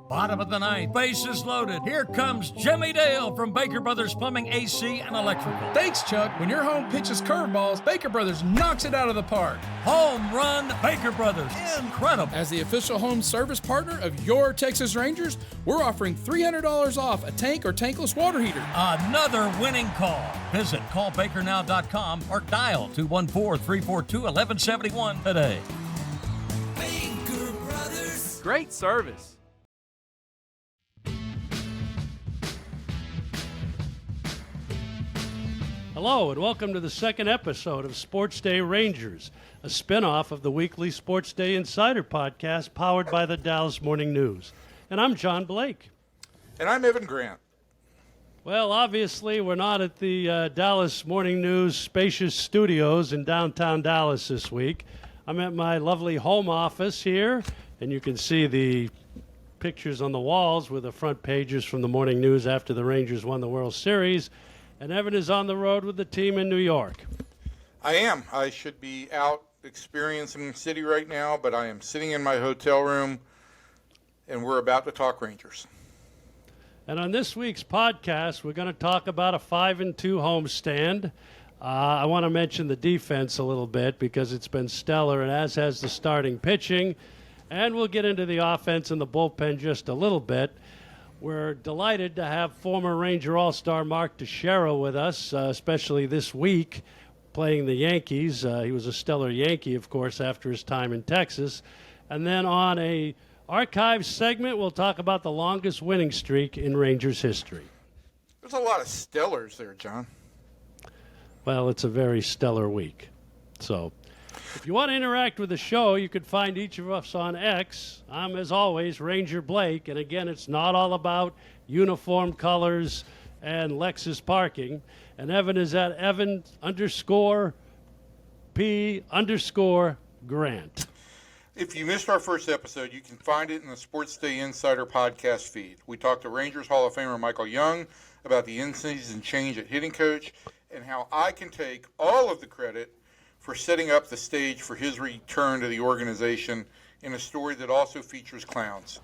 Bottom of the ninth, bases loaded. Here comes Jimmy Dale from Baker Brothers Plumbing, AC, and Electrical. Thanks, Chuck. When your home pitches curveballs, Baker Brothers knocks it out of the park. Home run, Baker Brothers. Incredible. As the official home service partner of your Texas Rangers, we're offering $300 off a tank or tankless water heater. Another winning call. Visit callbakernow.com or dial 214-342-1171 today. Baker Brothers. Great service. Hello, and welcome to the second episode of SportsDay Rangers, a spinoff of the weekly SportsDay Insider podcast powered by the Dallas Morning News. And I'm John Blake. And I'm Evan Grant. Well, obviously, we're not at the Dallas Morning News spacious studios in downtown Dallas this week. I'm at my lovely home office here, and you can see the pictures on the walls with the front pages from the Morning News after the Rangers won the World Series. And Evan is on the road with the team in New York. I am. I should be out experiencing the city right now, but I am sitting in my hotel room, and we're about to talk Rangers. And on this week's podcast, we're going to talk about a 5-2 homestand. I want to mention the defense a little bit because it's been stellar, and as has the starting pitching. And we'll get into the offense and the bullpen just a little bit. We're delighted to have former Ranger All-Star Mark Teixeira with us, especially this week playing the Yankees. He was a stellar Yankee, of course, after his time in Texas. And then on a archive segment, we'll talk about the longest winning streak in Rangers history. There's a lot of stellars there, John. Well, it's a very stellar week. So if you want to interact with the show, you can find each of us on X. I'm, as always, Ranger Blake. And again, it's not all about uniform colors and Lexus parking. And Evan is at Evan_P_Grant. If you missed our first episode, you can find it in the SportsDay Insider podcast feed. We talked to Rangers Hall of Famer Michael Young about the in-season change at hitting coach and how I can take all of the credit for setting up the stage for his return to the organization in a story that also features clowns.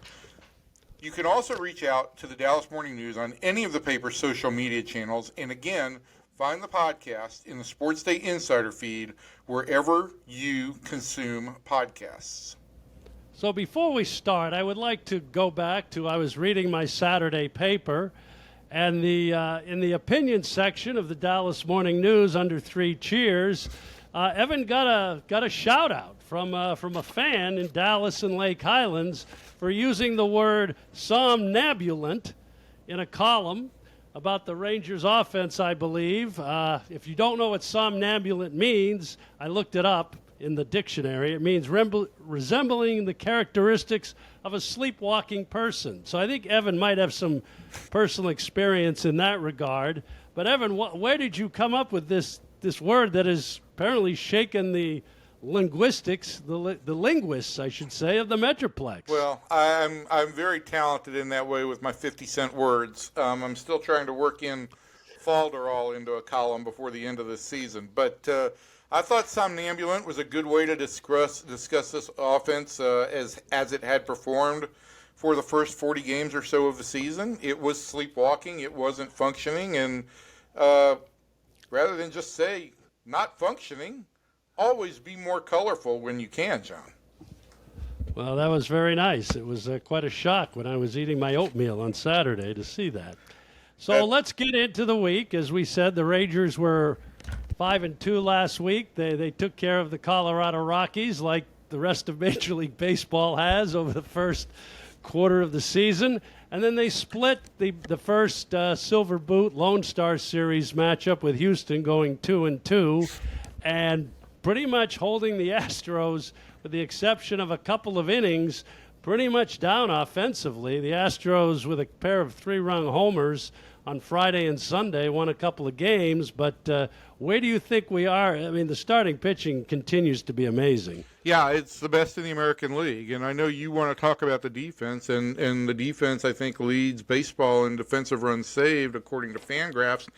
You can also reach out to the Dallas Morning News on any of the paper's social media channels, and again, find the podcast in the SportsDay Insider feed wherever you consume podcasts. So before we start, I would like to go back to, I was reading my Saturday paper, and in the opinion section of the Dallas Morning News under Three Cheers, Evan got a shout out from a fan in Dallas and Lake Highlands for using the word somnambulant in a column about the Rangers offense, I believe. If you don't know what somnambulant means, I looked it up in the dictionary. It means resembling the characteristics of a sleepwalking person. So I think Evan might have some personal experience in that regard. But Evan, where did you come up with this word that has apparently shaken the linguistics, the linguists, I should say, of the Metroplex? Well, I'm very talented in that way with my 50-cent words. I'm still trying to work in falderall into a column before the end of the season. But I thought somnambulant was a good way to discuss this offense as it had performed for the first 40 games or so of the season. It was sleepwalking. It wasn't functioning. And rather than just say not functioning, always be more colorful when you can, John. Well, that was very nice. It was quite a shock when I was eating my oatmeal on Saturday to see that. So let's get into the week. As we said, the Rangers were 5-2 last week. They took care of the Colorado Rockies like the rest of Major League Baseball has over the first quarter of the season. And then they split the first Silver Boot Lone Star Series matchup with Houston, going 2-2, and pretty much holding the Astros, with the exception of a couple of innings, pretty much down offensively. The Astros, with a pair of three-run homers on Friday and Sunday, won a couple of games. But where do you think we are? I mean, the starting pitching continues to be amazing. Yeah, it's the best in the American League. And I know you want to talk about the defense, and the defense, I think, leads baseball in defensive runs saved, according to Fangraphs.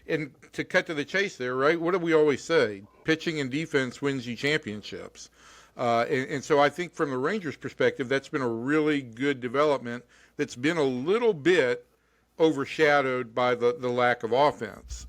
And to cut to the chase there, right, what do we always say? Pitching and defense wins you championships. And so I think from the Rangers' perspective, that's been a really good development that's been a little bit overshadowed by the lack of offense.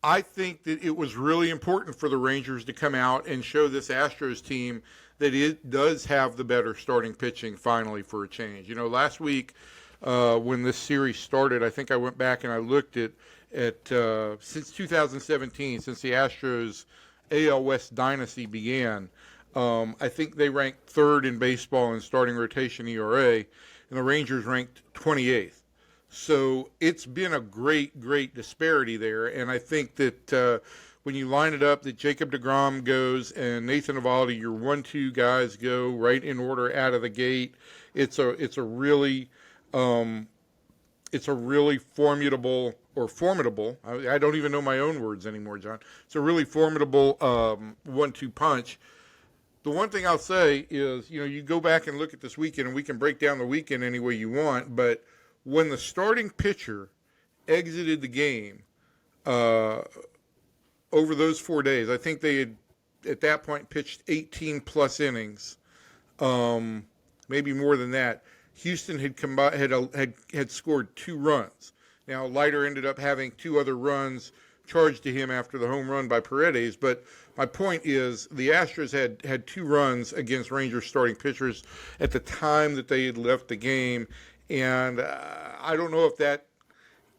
I think that it was really important for the Rangers to come out and show this Astros team that it does have the better starting pitching finally for a change. Last week when this series started, I think I went back and I looked at since 2017, since the Astros AL West dynasty began, I think they ranked third in baseball in starting rotation ERA, and the Rangers ranked 28th. So it's been a great, great disparity there, and I think that when you line it up that Jacob deGrom goes and Nathan Eovaldi, your 1-2 guys go right in order out of the gate, it's a really formidable. I don't even know my own words anymore, John. It's a really formidable 1-2 punch. The one thing I'll say is, you go back and look at this weekend, and we can break down the weekend any way you want, but when the starting pitcher exited the game over those 4 days, I think they had at that point pitched 18-plus innings, maybe more than that. Houston had scored 2 runs. Now, Leiter ended up having 2 other runs charged to him after the home run by Paredes, but my point is the Astros had 2 runs against Rangers starting pitchers at the time that they had left the game, and I don't know if that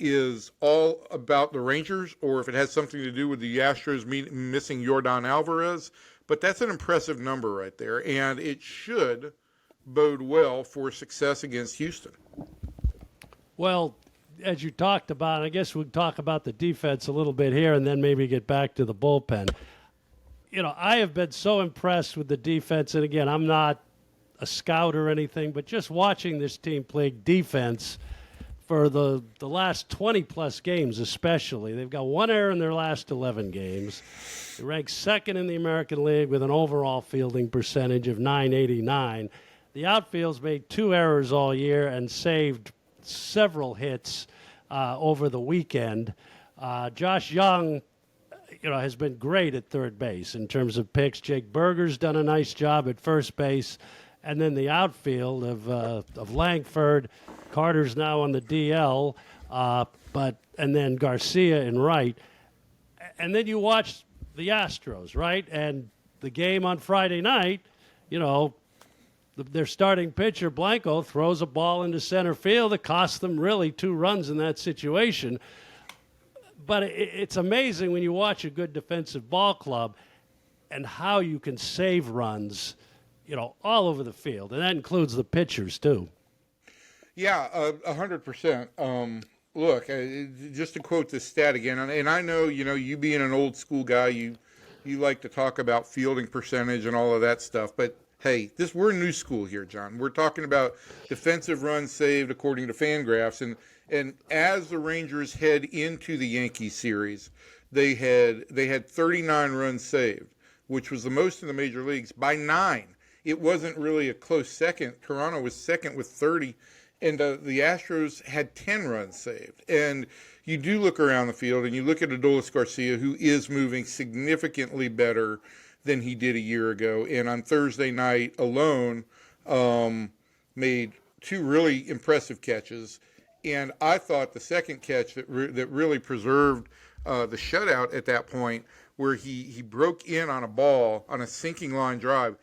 is all about the Rangers or if it has something to do with the Astros missing Yordan Alvarez, but that's an impressive number right there, and it should bode well for success against Houston. Well, as you talked about, I guess we'll talk about the defense a little bit here and then maybe get back to the bullpen. I have been so impressed with the defense, and again, I'm not a scout or anything, but just watching this team play defense for the last 20-plus games especially. They've got 1 error in their last 11 games. They rank second in the American League with an overall fielding percentage of .989. The outfield's made 2 errors all year and saved several hits over the weekend. Josh Young, has been great at third base in terms of picks. Jake Berger's done a nice job at first base. And then the outfield of Langford, Carter's now on the DL, and then Garcia in right. And then you watch the Astros, right? And the game on Friday night, their starting pitcher, Blanco, throws a ball into center field. It cost them really 2 runs in that situation. But it's amazing when you watch a good defensive ball club and how you can save runs, all over the field. And that includes the pitchers, too. Yeah, 100%. Look, just to quote this stat again, and I know, you being an old school guy, you like to talk about fielding percentage and all of that stuff, but hey, we're new school here, John. We're talking about defensive runs saved according to Fangraphs, and as the Rangers head into the Yankees series, they had 39 runs saved, which was the most in the major leagues by 9. It wasn't really a close second. Toronto was second with 30, and the Astros had 10 runs saved. And you do look around the field, and you look at Adolis Garcia, who is moving significantly better than he did a year ago. And on Thursday night alone, made 2 really impressive catches. And I thought the second catch that really preserved the shutout at that point, where he broke in on a ball on a sinking line drive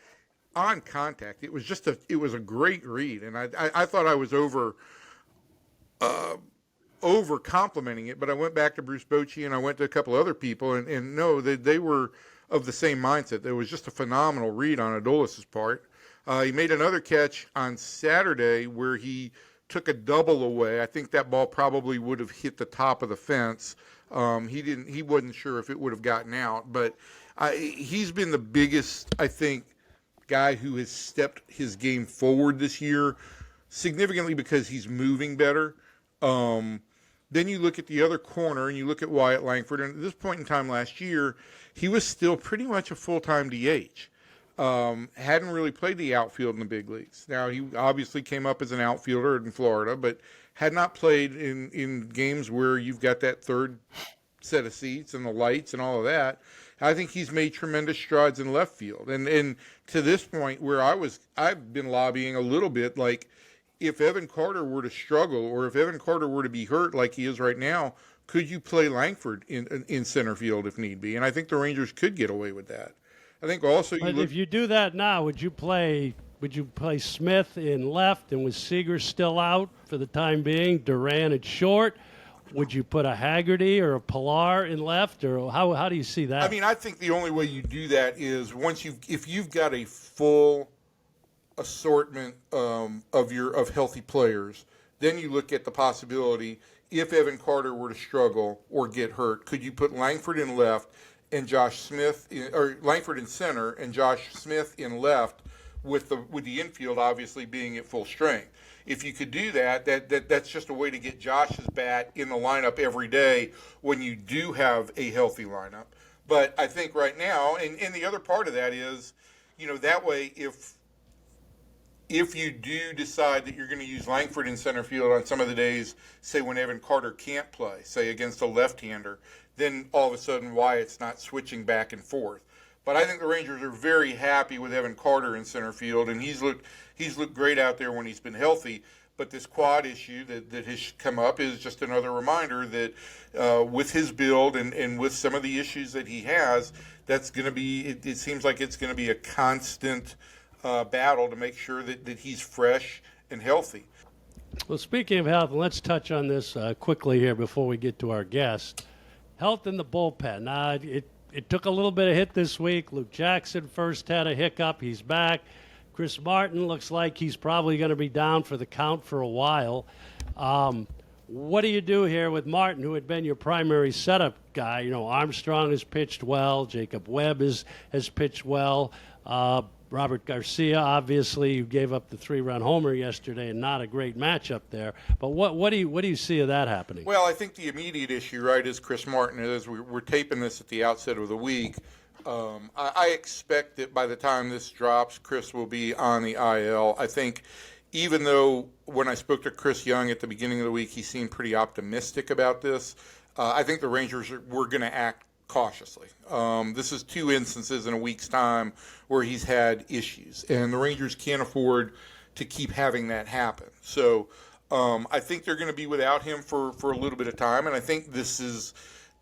on contact. It was a great read, and I thought I was over complimenting it, but I went back to Bruce Bochy and I went to a couple other people, and no, they were of the same mindset. It was just a phenomenal read on Adolis' part. He made another catch on Saturday where he took a double away. I think that ball probably would have hit the top of the fence. He wasn't sure if it would have gotten out, but he's been the biggest, I think, guy who has stepped his game forward this year, significantly because he's moving better. Then you look at the other corner and you look at Wyatt Langford, and at this point in time last year, he was still pretty much a full-time DH. Hadn't really played the outfield in the big leagues. Now, he obviously came up as an outfielder in Florida, but had not played in games where you've got that third set of seats and the lights and all of that. I think he's made tremendous strides in left field. And to this point where I've been lobbying a little bit, like if Evan Carter were to struggle or if Evan Carter were to be hurt like he is right now, could you play Langford in center field if need be? And I think the Rangers could get away with that. I think also if you do that now, would you play Smith in left, and with Seager still out for the time being, Duran at short? Would you put a Haggerty or a Pilar in left, or how do you see that? I mean, I think the only way you do that is if you've got a full assortment of healthy players, then you look at the possibility. If Evan Carter were to struggle or get hurt, could you put Langford in left and Josh Smith or Langford in center and Josh Smith in left, with the infield obviously being at full strength? If you could do that's just a way to get Josh's bat in the lineup every day when you do have a healthy lineup. But I think right now, and the other part of that is, that way if you do decide that you're going to use Langford in center field on some of the days, say when Evan Carter can't play, say against a left-hander, then all of a sudden Wyatt's not switching back and forth. But I think the Rangers are very happy with Evan Carter in center field, and he's looked great out there when he's been healthy. But this quad issue that has come up is just another reminder that with his build and with some of the issues that he has, that's going to be, it seems like it's going to be a constant battle to make sure that he's fresh and healthy. Well, speaking of health, let's touch on this quickly here before we get to our guest. Health in the bullpen. It took a little bit of hit this week. Luke Jackson first had a hiccup. He's back. Chris Martin looks like he's probably going to be down for the count for a while. What do you do here with Martin, who had been your primary setup guy? Armstrong has pitched well. Jacob Webb has pitched well. Robert Garcia, obviously, you gave up the 3-run homer yesterday, and not a great matchup there. But what do you see of that happening? Well, I think the immediate issue, right, is Chris Martin. As we're taping this at the outset of the week, I expect that by the time this drops, Chris will be on the IL. I think even though when I spoke to Chris Young at the beginning of the week, he seemed pretty optimistic about this, I think the Rangers were going to act cautiously. This is 2 instances in a week's time where he's had issues, and the Rangers can't afford to keep having that happen. So I think they're going to be without him for a little bit of time, and I think this is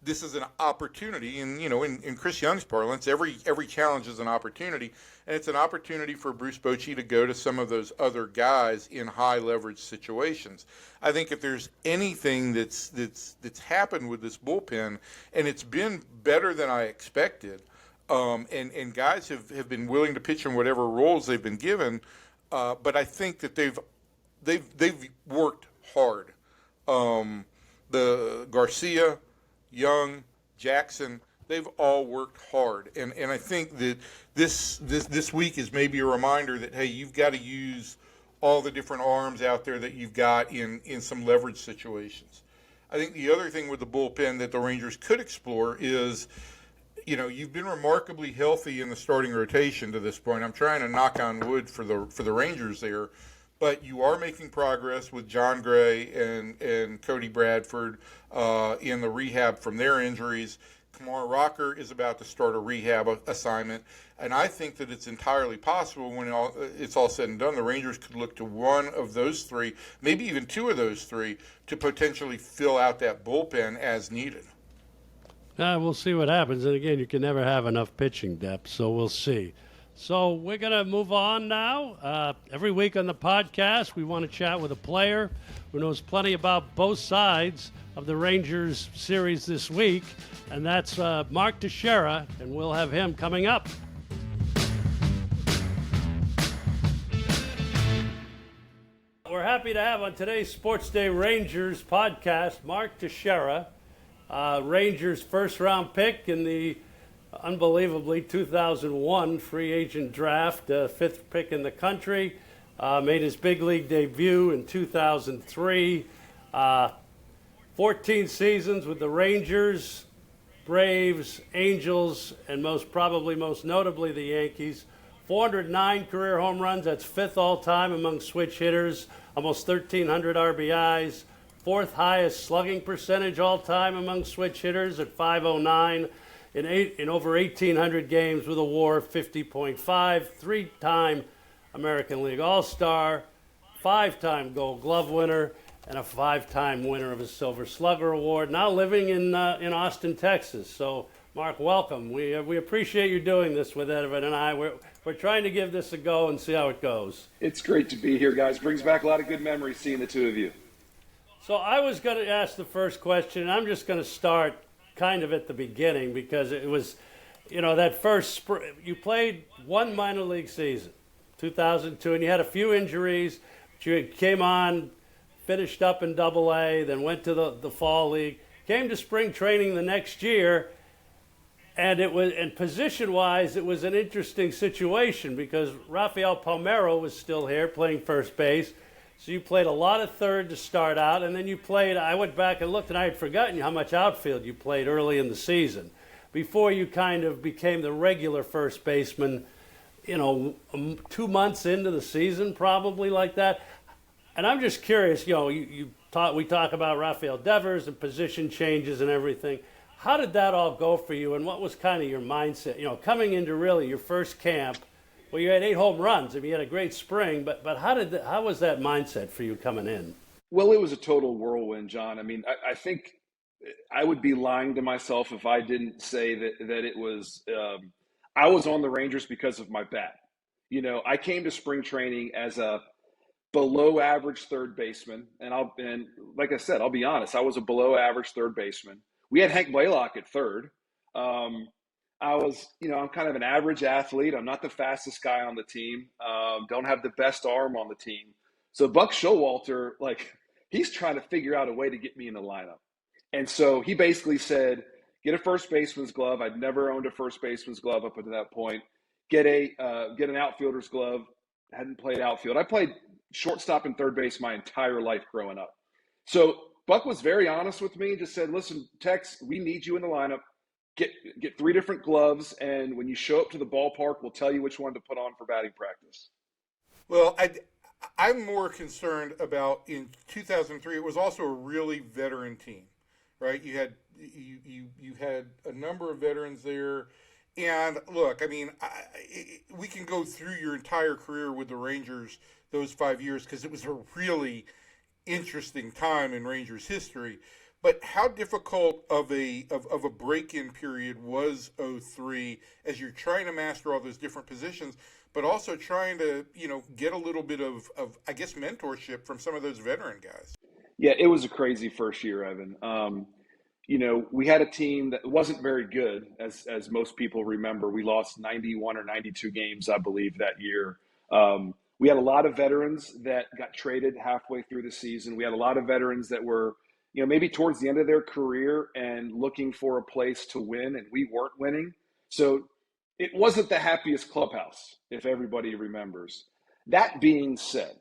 an opportunity. And in Chris Young's parlance, every challenge is an opportunity, and it's an opportunity for Bruce Bochy to go to some of those other guys in high leverage situations. I think if there's anything that's happened with this bullpen, and it's been better than I expected, and guys have been willing to pitch in whatever roles they've been given, but I think that they've worked hard. The Garcia, Young, Jackson, they've all worked hard, and I think that this week is maybe a reminder that, hey, you've got to use all the different arms out there that you've got in some leverage situations. I think the other thing with the bullpen that the Rangers could explore is, you've been remarkably healthy in the starting rotation to this point. I'm trying to knock on wood for the Rangers there, but you are making progress with John Gray and Cody Bradford in the rehab from their injuries. Kumar Rocker is about to start a rehab assignment, and I think that it's entirely possible when it's all said and done, the Rangers could look to one of those 3, maybe even 2 of those 3, to potentially fill out that bullpen as needed. We'll see what happens. And again, you can never have enough pitching depth, so we'll see. So we're going to move on now. Every week on the podcast, we want to chat with a player who knows plenty about both sides of the Rangers series this week, and that's Mark Teixeira, and we'll have him coming up. We're happy to have on today's SportsDay Rangers podcast Mark Teixeira, Rangers first-round pick in the unbelievably 2001 free agent draft, 5th pick in the country, made his big league debut in 2003, 14 seasons with the Rangers, Braves, Angels, and most notably the Yankees. 409 career home runs, that's 5th all-time among switch hitters, almost 1,300 RBIs, 4th highest slugging percentage all-time among switch hitters at .509. in over 1,800 games with a WAR of 50.5, three-time American League All-Star, five-time Gold Glove winner, and a five-time winner of a Silver Slugger Award, now living in Austin, Texas. So, Mark, welcome. We appreciate you doing this with Evan and I. We're trying to give this a go and see how it goes. It's great to be here, guys. Brings back a lot of good memories seeing the two of you. So I was going to ask the first question, and I'm just going to start kind of at the beginning because it was, that first spring. You played one minor league season, 2002, and you had a few injuries, but you came on, finished up in Double-A, then went to the fall league, came to spring training the next year, and position-wise, it was an interesting situation because Rafael Palmeiro was still here playing first base. So you played a lot of third to start out, and then you played, I went back and looked, and I had forgotten how much outfield you played early in the season before you kind of became the regular first baseman, 2 months into the season, probably like that. And I'm just curious, we talk about Rafael Devers and position changes and everything. How did that all go for you, and what was kind of your mindset, coming into really your first camp? Well, you had 8 home runs. I mean, you had a great spring, but how was that mindset for you coming in? Well, it was a total whirlwind, John. I mean, I think I would be lying to myself if I didn't say that it was I was on the Rangers because of my bat. I came to spring training as a below average third baseman, and like I said, I'll be honest, I was a below average third baseman. We had Hank Blaylock at third. I'm kind of an average athlete. I'm not the fastest guy on the team. Don't have the best arm on the team. So Buck Showalter, he's trying to figure out a way to get me in the lineup. And so he basically said, get a first baseman's glove. I'd never owned a first baseman's glove up until that point. Get an outfielder's glove. I hadn't played outfield. I played shortstop and third base my entire life growing up. So Buck was very honest with me and just said, listen, Tex, we need you in the lineup. Get 3 different gloves, and when you show up to the ballpark, we'll tell you which one to put on for batting practice. Well, I'm more concerned about in 2003. It was also a really veteran team, right? You had a number of veterans there, and look, I mean, we can go through your entire career with the Rangers those 5 years because it was a really interesting time in Rangers history. But how difficult of a break-in period was 03 as you're trying to master all those different positions, but also trying to, get a little bit of I guess, mentorship from some of those veteran guys? Yeah, it was a crazy first year, Evan. We had a team that wasn't very good, as most people remember. We lost 91 or 92 games, I believe, that year. We had a lot of veterans that got traded halfway through the season. We had a lot of veterans that were maybe towards the end of their career and looking for a place to win, and we weren't winning. So it wasn't the happiest clubhouse, if everybody remembers. That being said,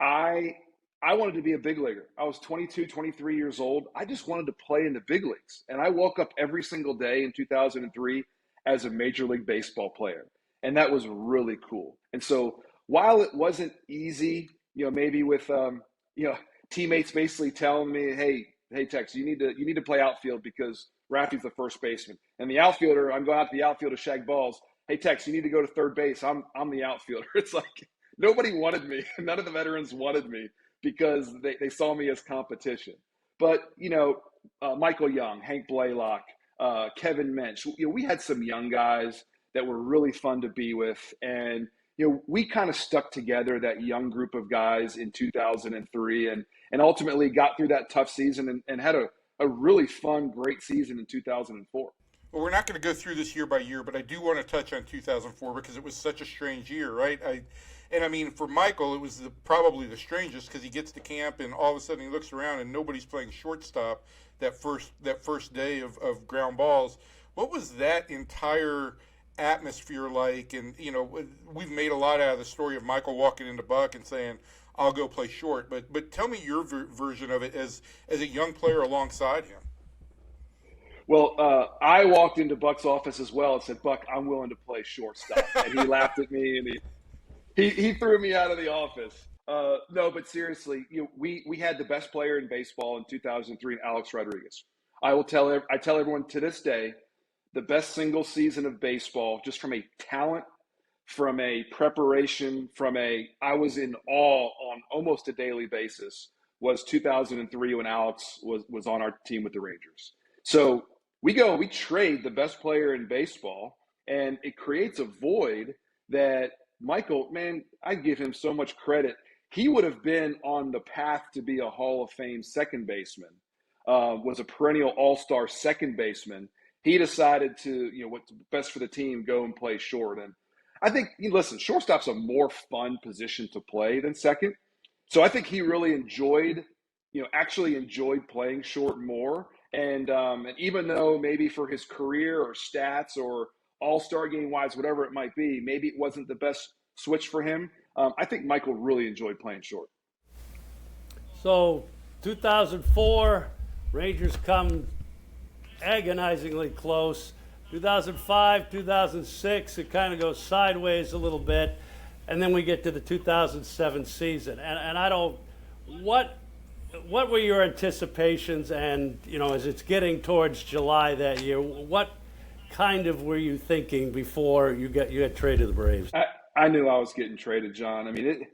I wanted to be a big leaguer. I was 22, 23 years old. I just wanted to play in the big leagues. And I woke up every single day in 2003 as a Major League Baseball player. And that was really cool. And so while it wasn't easy, maybe with, teammates basically telling me, hey, Tex, you need to play outfield because Rafi's the first baseman. And the outfielder, I'm going out to the outfield to shag balls. Hey, Tex, you need to go to third base. I'm the outfielder. It's like nobody wanted me. None of the veterans wanted me because they saw me as competition. But, Michael Young, Hank Blaylock, Kevin Mensch, we had some young guys that were really fun to be with. And, we kind of stuck together, that young group of guys in 2003 and ultimately got through that tough season and had a really fun, great season in 2004. Well, we're not going to go through this year by year, but I do want to touch on 2004 because it was such a strange year, right? I mean, for Michael, it was probably the strangest because he gets to camp and all of a sudden he looks around and nobody's playing shortstop that first day of ground balls. What was that entire atmosphere like? And, we've made a lot out of the story of Michael walking into Buck and saying, I'll go play short. But tell me your version of it as a young player alongside him. Well, I walked into Buck's office as well and said, Buck, I'm willing to play shortstop. And he laughed at me and he threw me out of the office. No, but seriously, we had the best player in baseball in 2003, Alex Rodriguez. I tell everyone to this day, the best single season of baseball, just from a talent, from a preparation, I was in awe on almost a daily basis, was 2003 when Alex was on our team with the Rangers. So we trade the best player in baseball, and it creates a void that Michael, man, I give him so much credit. He would have been on the path to be a Hall of Fame second baseman, was a perennial all-star second baseman. He decided to, what's best for the team, go and play short. And I think, listen, shortstop's a more fun position to play than second. So I think he really enjoyed playing short more. And even though maybe for his career or stats or all-star game wise, whatever it might be, maybe it wasn't the best switch for him, I think Michael really enjoyed playing short. So 2004, Rangers come agonizingly close. 2005, 2006, it kind of goes sideways a little bit. And then we get to the 2007 season. And I don't, what were your anticipations? And, as it's getting towards July that year, what kind of were you thinking before you got traded to the Braves? I knew I was getting traded, John. I mean,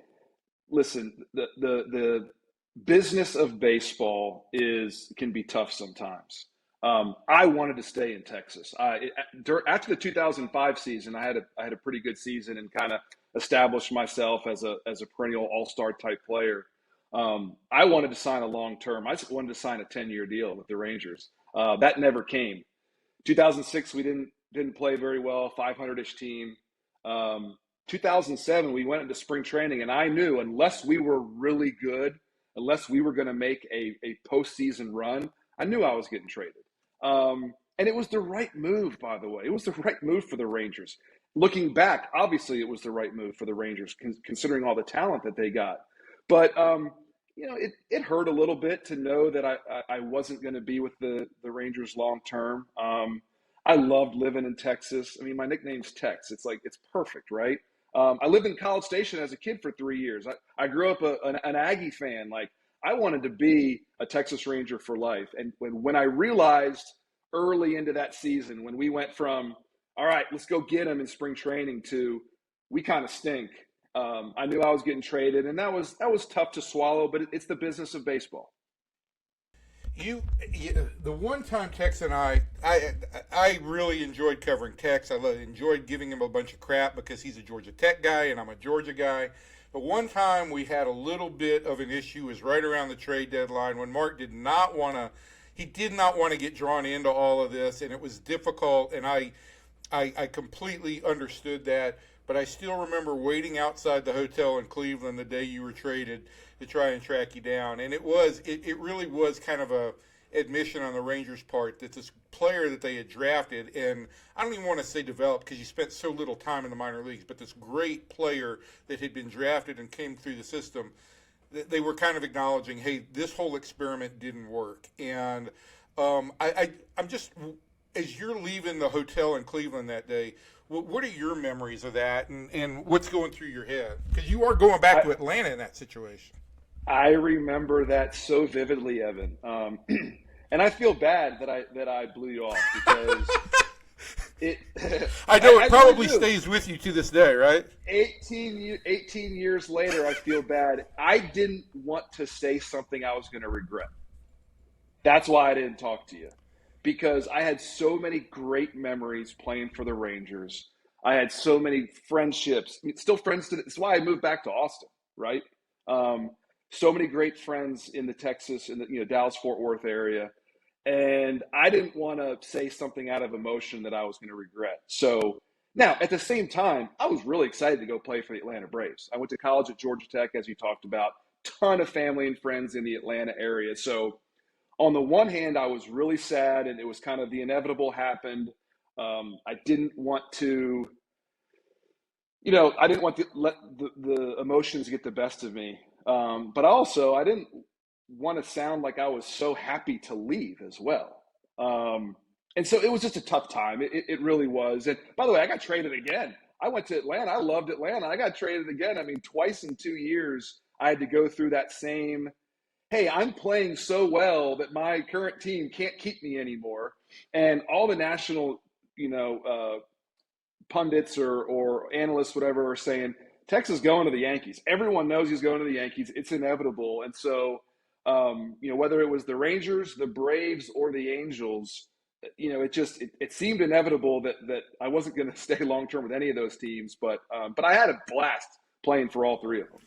listen, the business of baseball can be tough sometimes. I wanted to stay in Texas. After the 2005 season, I had a pretty good season and kind of established myself as a perennial all-star type player. I wanted to sign a long-term. I just wanted to sign a 10-year deal with the Rangers. That never came. 2006, we didn't play very well, 500-ish team. 2007, we went into spring training, and I knew unless we were really good, unless we were going to make a postseason run, I knew I was getting traded. And it was the right move, by the way. It was the right move for the Rangers. Looking back, obviously it was the right move for the Rangers, considering all the talent that they got. But, it hurt a little bit to know that I wasn't going to be with the Rangers long term. I loved living in Texas. I mean, my nickname's Tex. It's perfect, right? I lived in College Station as a kid for 3 years. I grew up an Aggie fan. I wanted to be a Texas Ranger for life. And when I realized early into that season, when we went from, all right, let's go get him in spring training, to we kind of stink, I knew I was getting traded. And that was tough to swallow, but it's the business of baseball. The one time Tex and I really enjoyed covering Tex. I enjoyed giving him a bunch of crap because he's a Georgia Tech guy and I'm a Georgia guy. But one time we had a little bit of an issue. It was right around the trade deadline when Mark did not want to get drawn into all of this, and it was difficult. And I completely understood that. But I still remember waiting outside the hotel in Cleveland the day you were traded to try and track you down. And it really was kind of a admission on the Rangers' part that this player that they had drafted, and I don't even want to say developed because you spent so little time in the minor leagues, but this great player that had been drafted and came through the system, they were kind of acknowledging, hey, this whole experiment didn't work. And I'm just, as you're leaving the hotel in Cleveland that day, what are your memories of that, and what's going through your head? Because you are going back to Atlanta in that situation. I remember that so vividly, Evan. And I feel bad that I blew you off because I know it probably stays with you to this day, right? 18 years later, I feel bad. I didn't want to say something I was going to regret. That's why I didn't talk to you, because I had so many great memories playing for the Rangers. I had so many friendships, still friends today. That's why I moved back to Austin, right? So many great friends in the Texas, in the Dallas-Fort Worth area. And I didn't want to say something out of emotion that I was going to regret. So now, at the same time, I was really excited to go play for the Atlanta Braves. I went to college at Georgia Tech, as you talked about, ton of family and friends in the Atlanta area. So on the one hand, I was really sad, and it was kind of the inevitable happened. I didn't want to, let the emotions get the best of me. But also, I didn't want to sound like I was so happy to leave as well. And so it was just a tough time. It really was. And by the way, I got traded again. I went to Atlanta. I loved Atlanta. I got traded again. I mean, twice in 2 years, I had to go through that same, hey, I'm playing so well that my current team can't keep me anymore. And all the national pundits or analysts, whatever, are saying Texas going to the Yankees. Everyone knows he's going to the Yankees. It's inevitable. And so, whether it was the Rangers, the Braves, or the Angels, it seemed inevitable that I wasn't going to stay long term with any of those teams. But I had a blast playing for all three of them.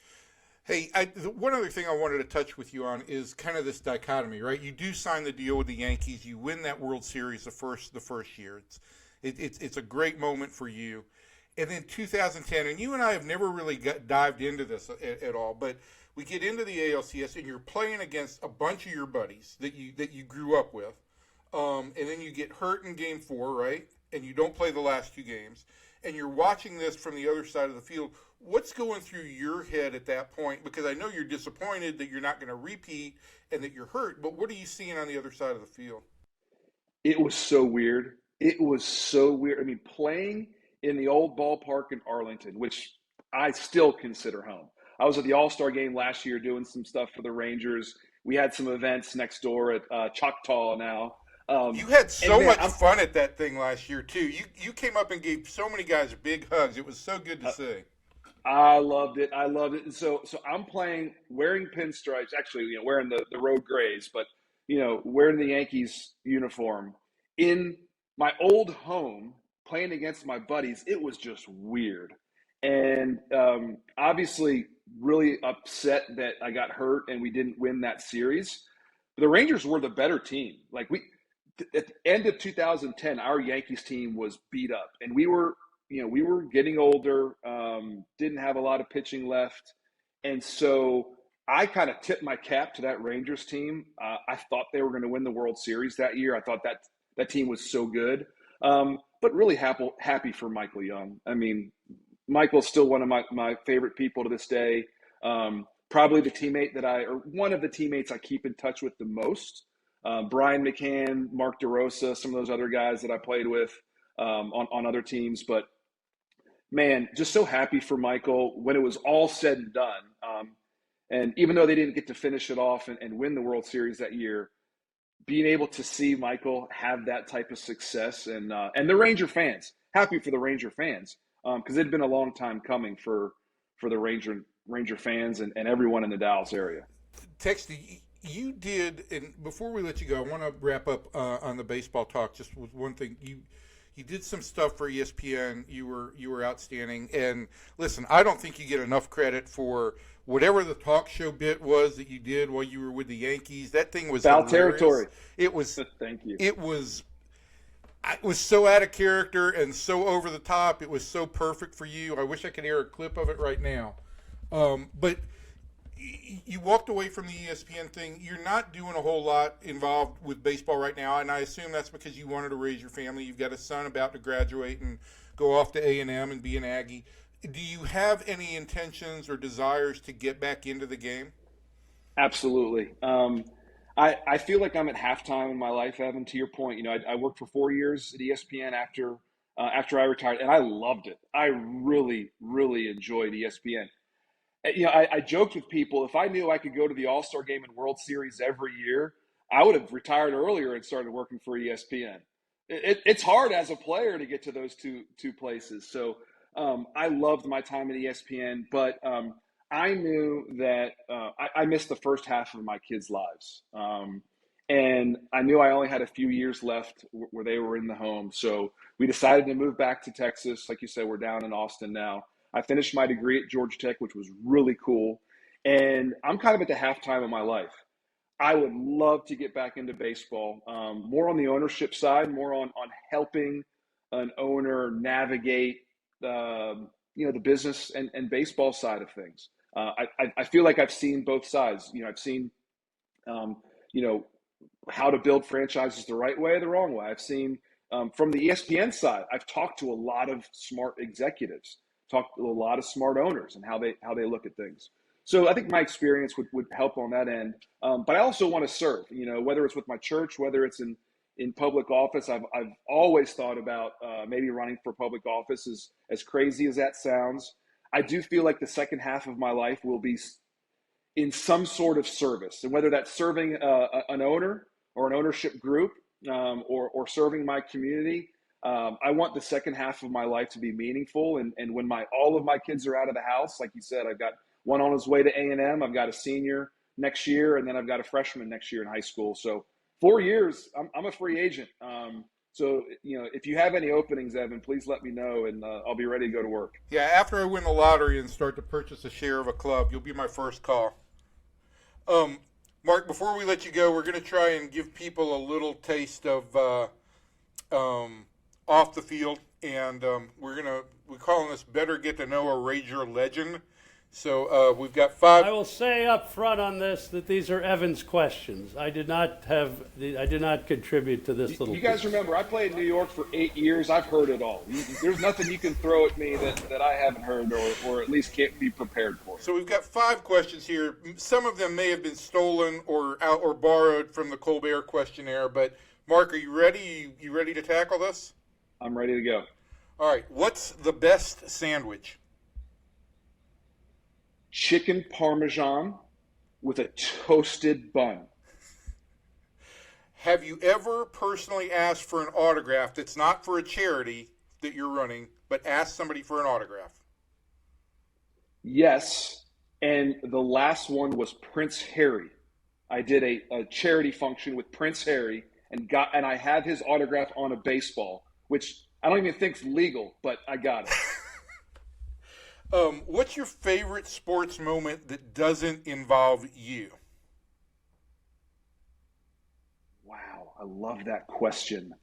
Hey, one other thing I wanted to touch with you on is kind of this dichotomy, right? You do sign the deal with the Yankees. You win that World Series the first year. It's a great moment for you. And then 2010, and you and I have never really dived into this at all, but we get into the ALCS, and you're playing against a bunch of your buddies that you grew up with, and then you get hurt in Game 4, right? And you don't play the last two games, and you're watching this from the other side of the field. What's going through your head at that point? Because I know you're disappointed that you're not going to repeat and that you're hurt, but what are you seeing on the other side of the field? It was so weird. It was so weird. I mean, playing in the old ballpark in Arlington, which I still consider home. I was at the All-Star game last year doing some stuff for the Rangers. We had some events next door at Choctaw now. You had so much fun at that thing last year, too. You came up and gave so many guys big hugs. It was so good to see. I loved it. And so I'm playing wearing pinstripes, actually, wearing the road grays, but, wearing the Yankees uniform in my old home, playing against my buddies. It was just weird. And obviously really upset that I got hurt and we didn't win that series. But the Rangers were the better team. Like at the end of 2010, our Yankees team was beat up, and we were getting older, didn't have a lot of pitching left. And so I kind of tipped my cap to that Rangers team. I thought they were going to win the World Series that year. I thought that team was so good. But really happy for Michael Young. I mean, Michael's still one of my favorite people to this day. Probably one of the teammates I keep in touch with the most. Brian McCann, Mark DeRosa, some of those other guys that I played with on other teams. But man, just so happy for Michael when it was all said and done. And even though they didn't get to finish it off and win the World Series that year, being able to see Michael have that type of success and the Ranger fans, happy for the Ranger fans, because it had been a long time coming for the Ranger fans and everyone in the Dallas area. Texty, you did, and before we let you go, I want to wrap up on the baseball talk just with one thing. You did some stuff for ESPN. You were outstanding. And listen, I don't think you get enough credit for whatever the talk show bit was that you did while you were with the Yankees. That thing was foul hilarious. Territory. It was. Thank you. It was so out of character and so over the top. It was so perfect for you. I wish I could hear a clip of it right now. But you walked away from the ESPN thing. You're not doing a whole lot involved with baseball right now, and I assume that's because you wanted to raise your family. You've got a son about to graduate and go off to A&M and be an Aggie. Do you have any intentions or desires to get back into the game? Absolutely. I feel like I'm at halftime in my life, Evan, to your point. I worked for 4 years at ESPN after I retired, and I loved it. I really, really enjoyed ESPN. I joked with people, if I knew I could go to the All-Star game and World Series every year, I would have retired earlier and started working for ESPN. It's hard as a player to get to those two places. So I loved my time at ESPN, but I knew that I missed the first half of my kids' lives. And I knew I only had a few years left where they were in the home. So we decided to move back to Texas. Like you said, we're down in Austin now. I finished my degree at Georgia Tech, which was really cool. And I'm kind of at the halftime of my life. I would love to get back into baseball, more on the ownership side, more on helping an owner navigate the business and baseball side of things. I feel like I've seen both sides. I've seen, how to build franchises the right way or the wrong way. I've seen from the ESPN side, I've talked to a lot of smart executives, talked to a lot of smart owners and how they look at things. So I think my experience would help on that end. But I also want to serve, whether it's with my church, whether it's in public office. I've always thought about maybe running for public office. As crazy as that sounds, I do feel like the second half of my life will be in some sort of service. And whether that's serving an owner or an ownership group or serving my community, I want the second half of my life to be meaningful. And when all of my kids are out of the house, like you said, I've got one on his way to A&M. I've got a senior next year, and then I've got a freshman next year in high school. So 4 years, I'm a free agent. So, if you have any openings, Evan, please let me know, and I'll be ready to go to work. Yeah, after I win the lottery and start to purchase a share of a club, you'll be my first call. Mark, before we let you go, we're going to try and give people a little taste of off the field, and we're calling this "Better Get to Know a Ranger Legend." So we've got 5. I will say up front on this that these are Evan's questions. I did not contribute to this little. You guys remember, I played in New York for 8 years. I've heard it all. There's nothing you can throw at me that I haven't heard or at least can't be prepared for. So we've got 5 questions here. Some of them may have been stolen or borrowed from the Colbert questionnaire. But Mark, are you ready? You ready to tackle this? I'm ready to go. All right. What's the best sandwich? Chicken Parmesan with a toasted bun. Have you ever personally asked for an autograph that's not for a charity that you're running, but asked somebody for an autograph? Yes, and the last one was Prince Harry. I did a charity function with Prince Harry and I have his autograph on a baseball, which I don't even think is legal, but I got it. What's your favorite sports moment that doesn't involve you? Wow, I love that question.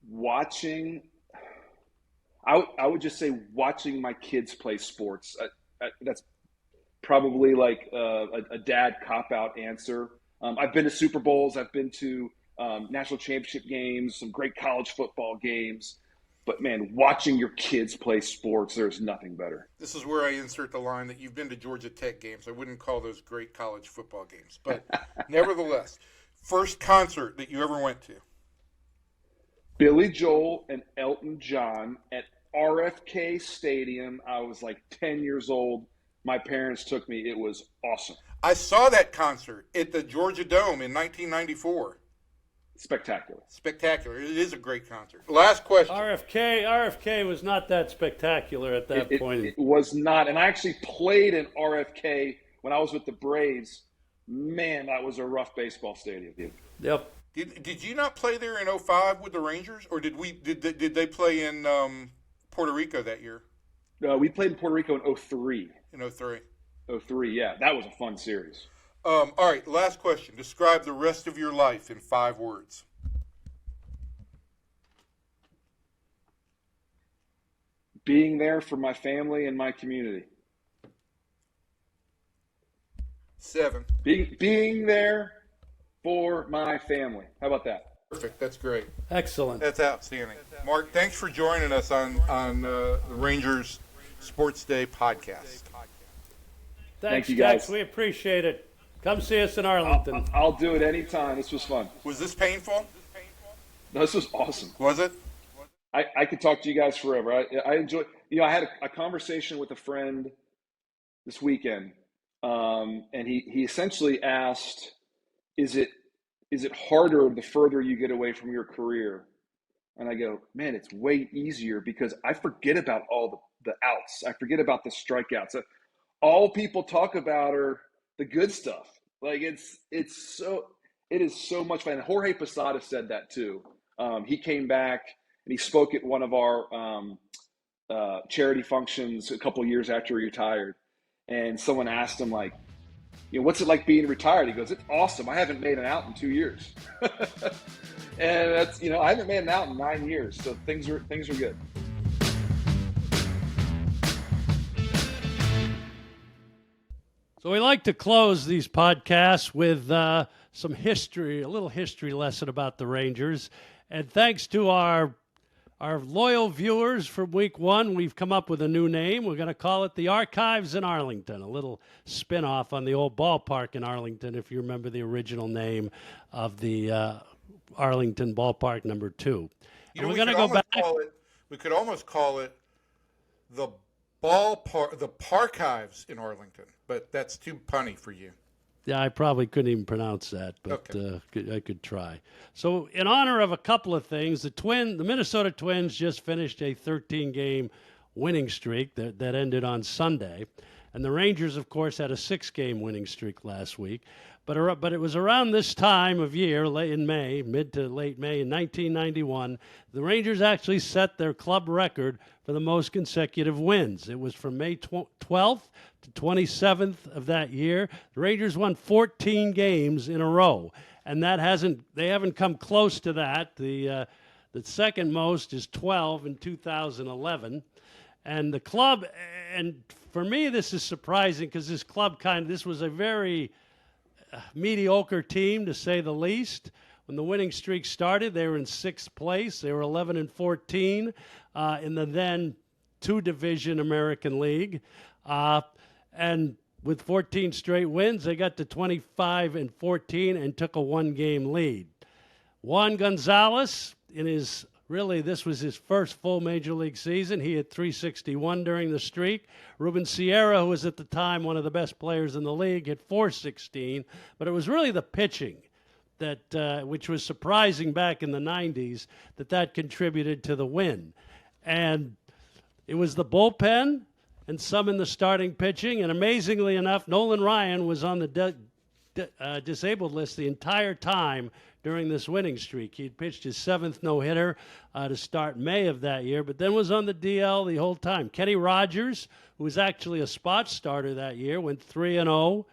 Watching, I would just say watching my kids play sports. That's probably like a dad cop-out answer. I've been to Super Bowls. I've been to national championship games, some great college football games. But, man, watching your kids play sports, there's nothing better. This is where I insert the line that you've been to Georgia Tech games. I wouldn't call those great college football games. But nevertheless, first concert that you ever went to? Billy Joel and Elton John at RFK Stadium. I was like 10 years old. My parents took me. It was awesome. I saw that concert at the Georgia Dome in 1994. Spectacular. Spectacular. It is a great concert. Last question. RFK was not that spectacular at that point. It was not. And I actually played in RFK when I was with the Braves. Man, that was a rough baseball stadium. Yep. Did you not play there in 05 with the Rangers, or did they play in Puerto Rico that year? We played in Puerto Rico in 03. In 03. 03, yeah. That was a fun series. All right, last question. Describe the rest of your life in 5 words. Being there for my family and my community. 7. Being there for my family. How about that? Perfect. That's great. Excellent. That's outstanding. Mark, thanks for joining us on the Rangers SportsDay podcast. Thanks, you, guys. Tex. We appreciate it. Come see us in Arlington. I'll do it anytime. This was fun. Was this painful? This was awesome. Was it? I could talk to you guys forever. I enjoy. I had a conversation with a friend this weekend, and he essentially asked, "Is it harder the further you get away from your career?" And I go, "Man, it's way easier because I forget about all the outs. I forget about the strikeouts. All people talk about are the good stuff. Like it is so much fun." And Jorge Posada said that too. He came back and he spoke at one of our charity functions a couple years after he retired. And someone asked him, like, what's it like being retired? He goes, "It's awesome. I haven't made an out in 2 years." And that's, I haven't made an out in 9 years. So things are good. So we like to close these podcasts with some history, a little history lesson about the Rangers. And thanks to our loyal viewers from week 1, we've come up with a new name. We're going to call it the Archives in Arlington, a little spin-off on the old ballpark in Arlington, if you remember the original name of the Arlington Ballpark number 2. We're going to go back. We could almost call it the Parkives in Arlington, but that's too punny for you. Yeah, I probably couldn't even pronounce that, but I could try. So, in honor of a couple of things, the Minnesota Twins just finished a 13-game winning streak that ended on Sunday, and the Rangers, of course, had a 6-game winning streak last week. But it was around this time of year, late in May, mid to late May in 1991, the Rangers actually set their club record for the most consecutive wins. It was from May 12th to 27th of that year. The Rangers won 14 games in a row, and they haven't come close to that. The second most is 12 in 2011. And the club, and for me this is surprising because this was a very mediocre team, to say the least. When the winning streak started, they were in 6th place. They were 11-14 in the then 2-division American League. And with 14 straight wins, they got to 25-14 and took a 1-game lead. Juan Gonzalez, this was his first full major league season. He had 361 during the streak. Ruben Sierra, who was at the time one of the best players in the league, had 416. But it was really the pitching which was surprising back in the 90s, that contributed to the win. And it was the bullpen and some in the starting pitching. And amazingly enough, Nolan Ryan was on the disabled list the entire time during this winning streak. He had pitched his 7th no-hitter to start May of that year, but then was on the DL the whole time. Kenny Rogers, who was actually a spot starter that year, went 3-0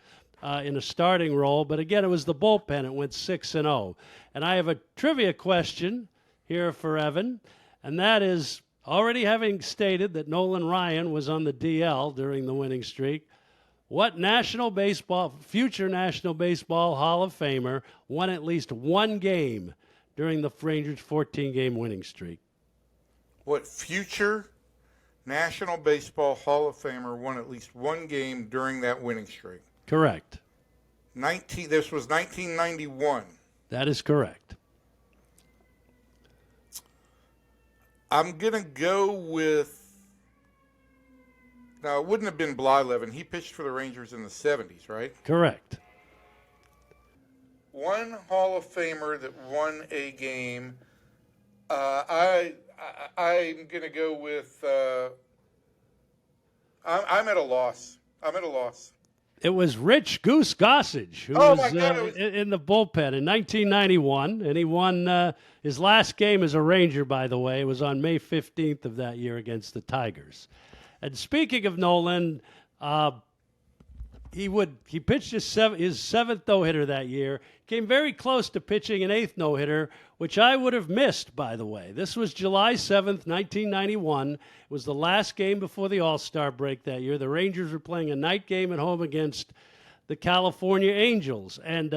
in a starting role, but again, it was the bullpen. It went 6-0. And I have a trivia question here for Evan, and that is, already having stated that Nolan Ryan was on the DL during the winning streak, what future National Baseball Hall of Famer won at least 1 game during the Rangers' 14-game winning streak? What future National Baseball Hall of Famer won at least 1 game during that winning streak? Correct. This was 1991. That is correct. I'm going to go with... Now, it wouldn't have been Blyleven. He pitched for the Rangers in the 70s, right? Correct. One Hall of Famer that won a game. I'm going to go with... I'm at a loss. It was Rich Goose Gossage, who was in the bullpen in 1991, and he won his last game as a Ranger, by the way. It was on May 15th of that year against the Tigers. And speaking of Nolan, he pitched his 7th no-hitter that year, came very close to pitching an 8th no-hitter, which I would have missed, by the way. This was July 7th, 1991. It was the last game before the All-Star break that year. The Rangers were playing a night game at home against the California Angels, and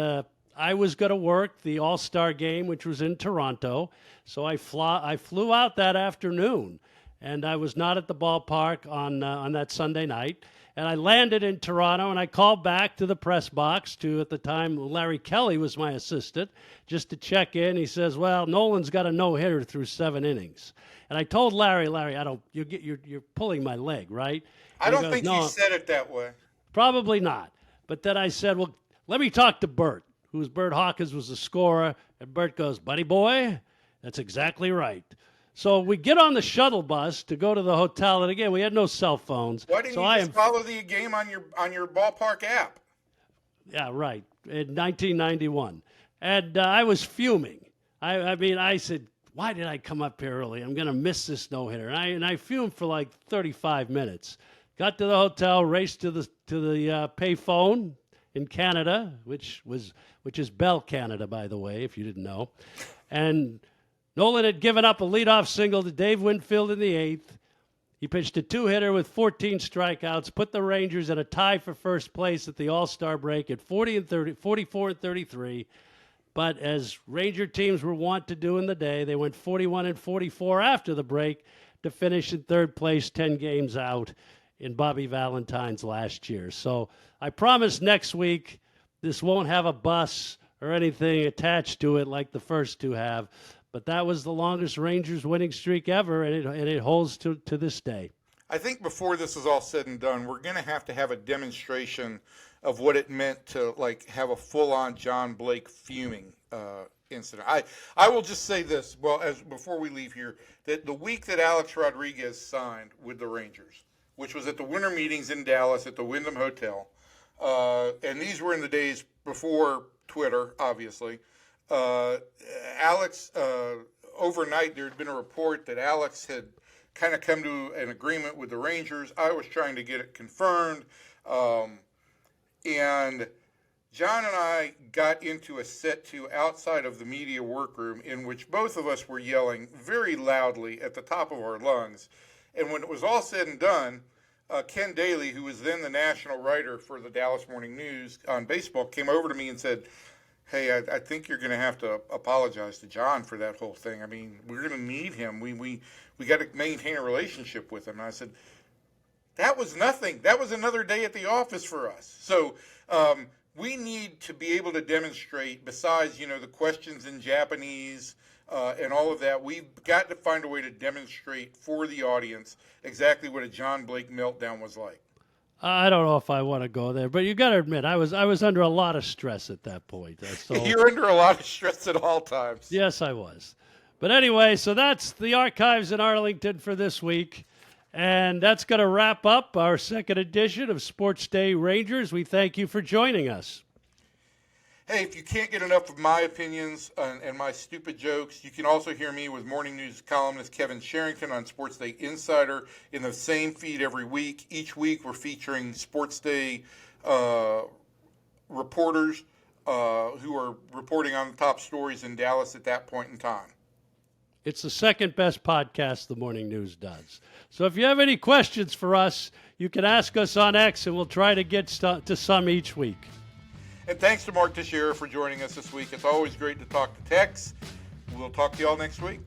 I was going to work the All-Star game, which was in Toronto, so I flew out that afternoon. And I was not at the ballpark on that Sunday night. And I landed in Toronto, and I called back to the press box at the time, Larry Kelly was my assistant, just to check in. He says, well, Nolan's got a no-hitter through 7 innings. And I told Larry, you're pulling my leg, right? I don't think you said it that way. Probably not. But then I said, well, let me talk to Bert, Bert Hawkins was the scorer. And Bert goes, buddy boy, that's exactly right. So we get on the shuttle bus to go to the hotel, and again, we had no cell phones. Why didn't you just follow the game on your ballpark app? Yeah, right. In 1991, and I was fuming. I said, "Why did I come up here early? I'm going to miss this no-hitter." And I fumed for like 35 minutes. Got to the hotel, raced to the pay phone in Canada, which is Bell Canada, by the way, if you didn't know, and Nolan had given up a leadoff single to Dave Winfield in the 8th. He pitched a 2-hitter with 14 strikeouts, put the Rangers at a tie for first place at the All-Star break at 44-33. But as Ranger teams were wont to do in the day, they went 41-44 after the break to finish in 3rd place, 10 games out in Bobby Valentine's last year. So I promise next week this won't have a bus or anything attached to it like the first 2 have. But that was the longest Rangers winning streak ever, and it holds to this day. I think before this is all said and done, we're going to have a demonstration of what it meant to like have a full-on John Blake fuming incident. I will just say this, before we leave here, that the week that Alex Rodriguez signed with the Rangers, which was at the winter meetings in Dallas at the Wyndham Hotel, and these were in the days before Twitter, obviously. Alex, overnight there had been a report that Alex had kind of come to an agreement with the Rangers. I was trying to get it confirmed. And John and I got into a set two outside of the media workroom in which both of us were yelling very loudly at the top of our lungs. And when it was all said and done, Ken Daly, who was then the national writer for the Dallas Morning News on baseball, came over to me and said, "Hey, I think you're going to have to apologize to John for that whole thing. I mean, we're going to need him. We got to maintain a relationship with him." And I said, "That was nothing. That was another day at the office for us." So we need to be able to demonstrate, besides, the questions in Japanese and all of that, we've got to find a way to demonstrate for the audience exactly what a John Blake meltdown was like. I don't know if I want to go there, but you got to admit, I was under a lot of stress at that point. So, you're under a lot of stress at all times. Yes, I was. But anyway, so that's the Archives in Arlington for this week. And that's going to wrap up our second edition of Sports Day Rangers. We thank you for joining us. Hey, if you can't get enough of my opinions and my stupid jokes, you can also hear me with Morning News columnist Kevin Sherrington on Sports Day Insider in the same feed every week. Each week we're featuring Sports Day reporters who are reporting on the top stories in Dallas at that point in time. It's the second best podcast the Morning News does. So if you have any questions for us, you can ask us on X, and we'll try to get to some each week. And thanks to Mark Teixeira for joining us this week. It's always great to talk to Tex. We'll talk to you all next week.